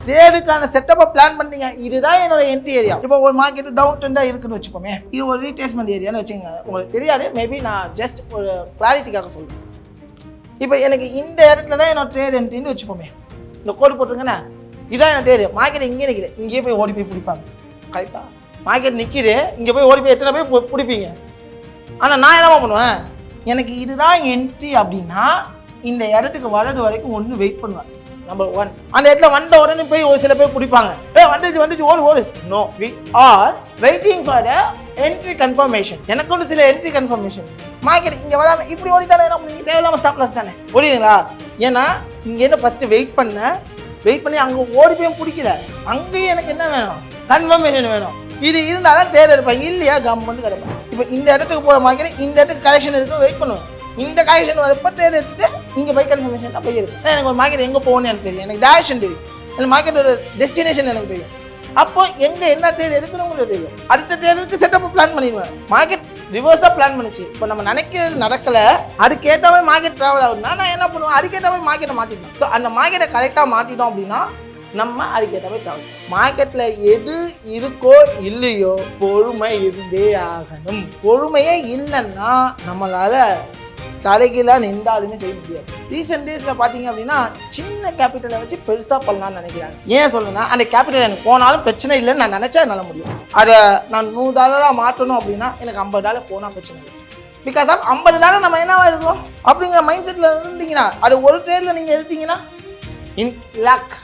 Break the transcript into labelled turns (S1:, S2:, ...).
S1: ட்ரேடுக்கான செட்டப்பை plan பண்ணீங்க. இதுதான் என்னோட என்ட்ரி ஏரியா. இப்போ ஒரு மார்க்கெட் டவுன் ட்ரெண்டாக இருக்குன்னு வச்சுப்போமே, இது ஒரு ரீட்ரேஸ்மெண்ட் ஏரியான்னு வச்சுங்க. உங்களுக்கு தெரியாது, மேபி நான் ஜஸ்ட் ஒரு கிளாரிட்டிக்காக சொல்றேன். இப்போ எனக்கு இந்த இடத்துல தான் என்னோட ட்ரேட் என்ட்ரின்னு வச்சுப்போமே, இந்த கோடு போட்டுருங்கண்ணா, இதான் என்ன ட்ரேடு. மார்க்கெட் இங்கே நிற்கிது, இங்கேயே போய் ஓடி போய் பிடிப்பாங்க. கரெக்டாக மார்க்கெட் நிற்கிது, இங்கே போய் ஓடி போய் எத்தனை போய் பிடிப்பீங்க. ஆனால் நான் என்ன பண்ணுவேன், எனக்கு இதுதான் என்ட்ரி அப்படின்னா இந்த இடத்துக்கு வர்றது வரைக்கும் ஒன்று வெயிட் பண்ணுவேன். நம்பர் 1, அந்த இடத்துல வந்த உடனே போய் ஒரு சில பேர் பிடிப்பாங்க, வந்துச்சு ஓடு. No, we are waiting for the entry confirmation. எனக்கு ஒன்று சில என்ட்ரி கன்ஃபர்மேஷன். மார்க்கெட் இங்கே வராம இப்படி ஓடிட்டாலே என்ன பண்ணுவீங்க, தேவையில்லாமல் ஸ்டாப் லாஸ் தானே ஓடிடுங்களா. ஏன்னா இங்கேருந்து ஃபஸ்ட்டு வெயிட் பண்ணி அங்கே ஓடி போய் பிடிக்கல, அங்கேயும் எனக்கு என்ன வேணும், கன்ஃபர்மேஷன் வேணும். இது இருந்தால் தான் தேர்வு இருப்பேன், இல்லையா கம்மன்னு கிடப்பேன். இப்போ இந்த இடத்துக்கு போகிற மார்க்கெட் இந்த இடத்துக்கு கலெக்ஷன் இருக்கும், வெயிட் பண்ணுவேன். இந்த கலெக்ஷன் வரப்போ ட்ரேட் எடுத்துட்டு இங்கே போய் கன்ஃபர்மேஷன் தான் போய் இருக்கும். எனக்கு ஒரு மார்க்கெட் எங்கே போகணும்னு எனக்கு தெரியும், எனக்கு டேரக்ஷன் தெரியும், எனக்கு மார்க்கெட்டோட டெஸ்டினேஷன் எனக்கு தெரியும். அப்போ எங்கே என்ன ட்ரேட் எடுக்கணும்னு தெரியும். அடுத்த ட்ரேடுக்கு செட்டப் பிளான் பண்ணிடுவேன். மார்க்கெட் ரிவர்ஸாக பிளான் பண்ணிச்சு. இப்போ நம்ம நினைக்கிறது நடக்கலை, அதுக்கேற்றவே மார்க்கெட் ட்ராவல் ஆகுதுன்னா நான் என்ன பண்ணுவேன், அதுக்கேற்றவே மார்க்கெட்டை மாற்றிட்டோம். ஸோ அந்த மார்க்கெட்டை கரெக்டாக மாற்றிட்டோம் அப்படின்னா நம்ம அதுக்கேற்றவே ட்ராவல். மார்க்கெட்டில் எது இருக்கோ இல்லையோ பொறுமை இருந்தே ஆகணும். பொறுமையே இல்லைன்னா நம்மளால் தலைகீழாக நின்றாலுமே செய்ய முடியாது. ரீசெண்ட் டேஸில் பார்த்தீங்க அப்படின்னா சின்ன கேபிட்டலை வச்சு பெருசாக பண்ணலான்னு நினைக்கிறாங்க. ஏன் சொல்லுன்னா, அந்த கேபிட்டல் எனக்கு போனாலும் பிரச்சனை இல்லைன்னு நான் நினச்சா என்னால் முடியும். அதை நான் $100 மாற்றணும் அப்படின்னா எனக்கு $50 போனால் பிரச்சனை இல்லை. பிகாஸ் ஆஃப் $50 நம்ம என்னவா இருக்கோம் அப்படிங்கிற மைண்ட் செட்டில் இருந்தீங்கன்னா, அது ஒரு ட்ரேடில் நீங்கள் எடுத்தீங்கன்னா இன் லக்